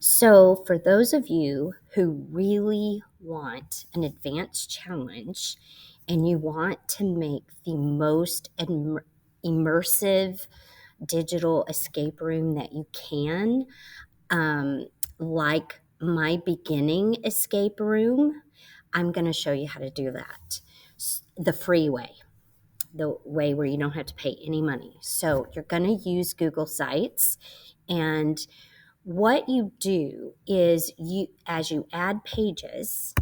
So, for those of you who really want an advanced challenge and you want to make the most immersive digital escape room that you can, um, like my beginning escape room, I'm going to show you how to do that. The free way, the way where you don't have to pay any money. So, you're going to use Google Sites, and what you do is as you add pages,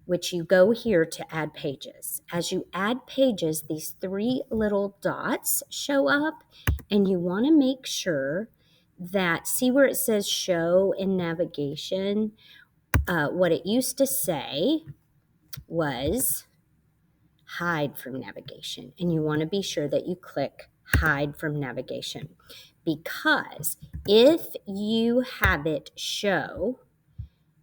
which you go here to add pages. As you add pages, these three little dots show up, and you want to make sure that, see where it says show in navigation? What it used to say was hide from navigation, and you want to be sure that you click hide from navigation, because if you have it show,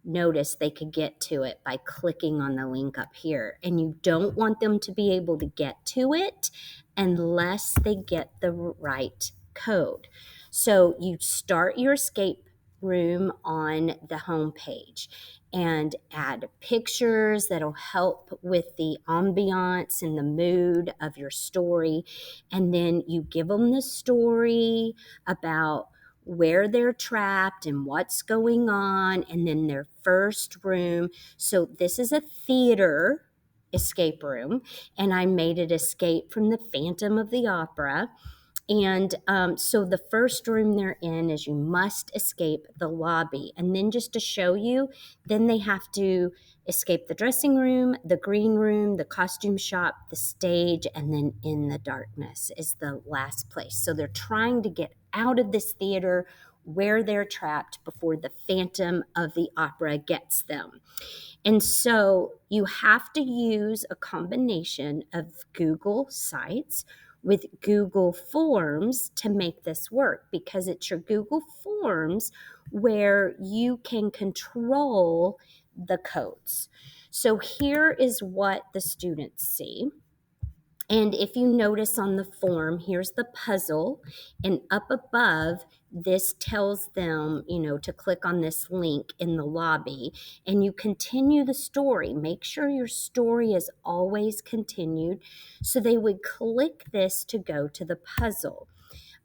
notice they could get to it by clicking on the link up here, and you don't want them to be able to get to it unless they get the right code. So you start your escape room on the home page and add pictures that'll help with the ambiance and the mood of your story, and then you give them the story about where they're trapped and what's going on, and then their first room. So this is a theater escape room, and I made it Escape from the Phantom of the Opera. And so the first room they're in is you must escape the lobby. And then just to show you, then they have to escape the dressing room, the green room, the costume shop, the stage, and then In the Darkness is the last place. So they're trying to get out of this theater where they're trapped before the Phantom of the Opera gets them. And so you have to use a combination of Google Sites with Google Forms to make this work, because it's your Google Forms where you can control the codes. So here is what the students see. And if you notice on the form, here's the puzzle, and up above, this tells them, to click on this link in the lobby, and you continue the story. Make sure your story is always continued. So they would click this to go to the puzzle.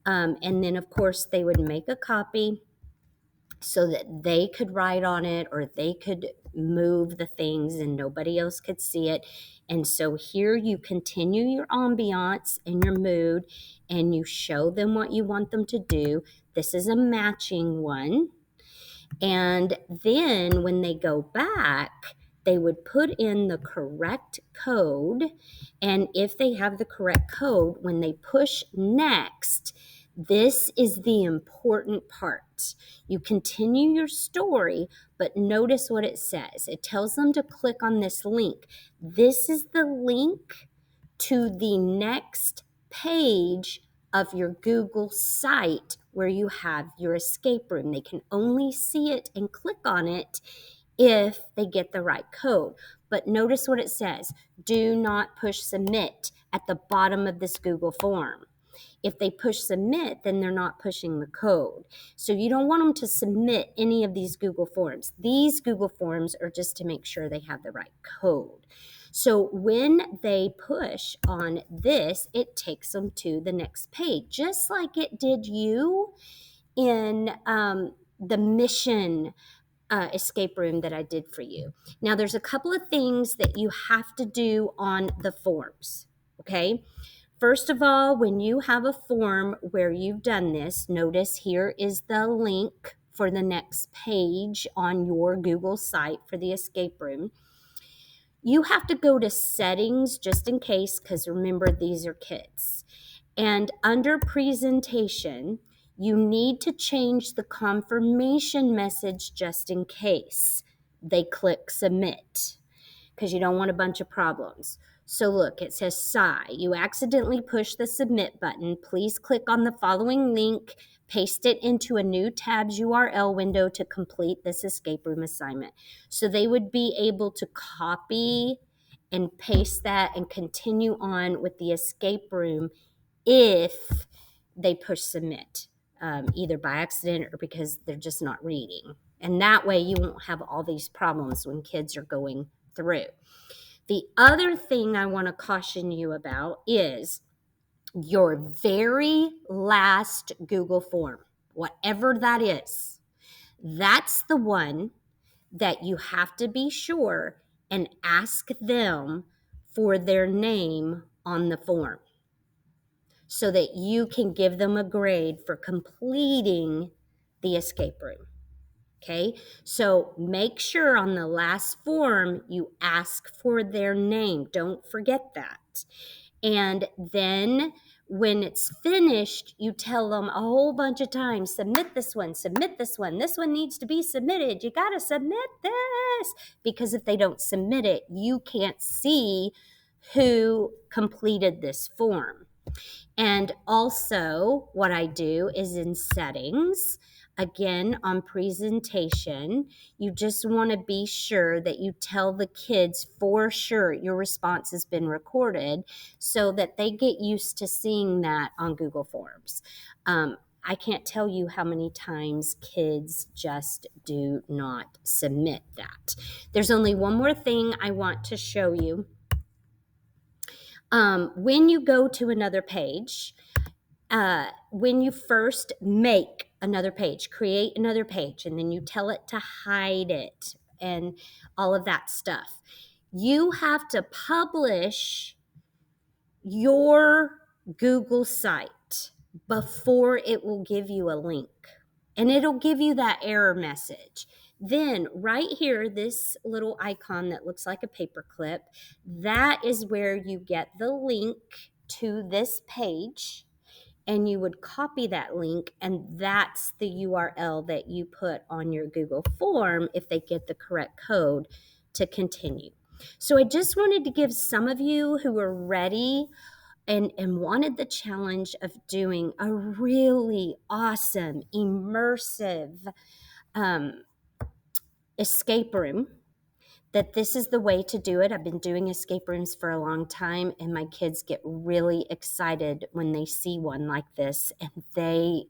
And then, of course, they would make a copy so that they could write on it, or they could move the things and nobody else could see it. And so here you continue your ambiance and your mood, and you show them what you want them to do. This is a matching one. And then when they go back, they would put in the correct code. And if they have the correct code, when they push next, this is the important part. You continue your story, but notice what it says. It tells them to click on this link. This is the link to the next page of your Google site where you have your escape room. They can only see it and click on it if they get the right code. But notice what it says. Do not push submit at the bottom of this Google form. If they push submit, then they're not pushing the code. So you don't want them to submit any of these Google Forms. These Google Forms are just to make sure they have the right code. So when they push on this, it takes them to the next page, just like it did you in the mission escape room that I did for you. Now, there's a couple of things that you have to do on the forms, okay? First of all, when you have a form where you've done this, notice here is the link for the next page on your Google site for the escape room. You have to go to settings just in case, because remember, these are kids. And under presentation, you need to change the confirmation message just in case they click submit, because you don't want a bunch of problems. So look, it says sigh. You accidentally push the submit button. Please click on the following link, paste it into a new tabs URL window to complete this escape room assignment. So they would be able to copy and paste that and continue on with the escape room if they push submit, either by accident or because they're just not reading. And that way you won't have all these problems when kids are going through. The other thing I want to caution you about is your very last Google form, whatever that is. That's the one that you have to be sure and ask them for their name on the form so that you can give them a grade for completing the escape room. Okay, so make sure on the last form you ask for their name. Don't forget that. And then when it's finished, you tell them a whole bunch of times, submit this one, this one needs to be submitted. You got to submit this. Because if they don't submit it, you can't see who completed this form. And also, what I do is in settings, again on presentation, you just want to be sure that you tell the kids for sure your response has been recorded so that they get used to seeing that on Google Forms. I can't tell you how many times kids just do not submit that. There's only one more thing I want to show you. When you go to another page, when you first make another page, create another page, and then you tell it to hide it and all of that stuff, you have to publish your Google site before it will give you a link. And it'll give you that error message. Then right here, this little icon that looks like a paperclip, that is where you get the link to this page. And you would copy that link, and that's the URL that you put on your Google form if they get the correct code to continue. So I just wanted to give some of you who are ready and wanted the challenge of doing a really awesome, immersive escape room, that this is the way to do it. I've been doing escape rooms for a long time, and my kids get really excited when they see one like this, and they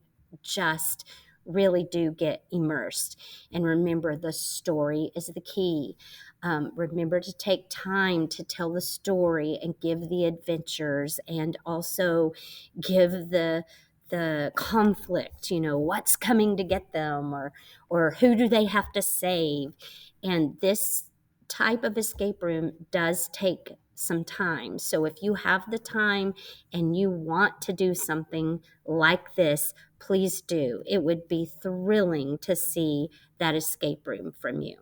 just really do get immersed. And remember, the story is the key. Remember to take time to tell the story and give the adventures, and also give the conflict, what's coming to get them, or who do they have to save. And this type of escape room does take some time. So if you have the time and you want to do something like this, please do. It would be thrilling to see that escape room from you.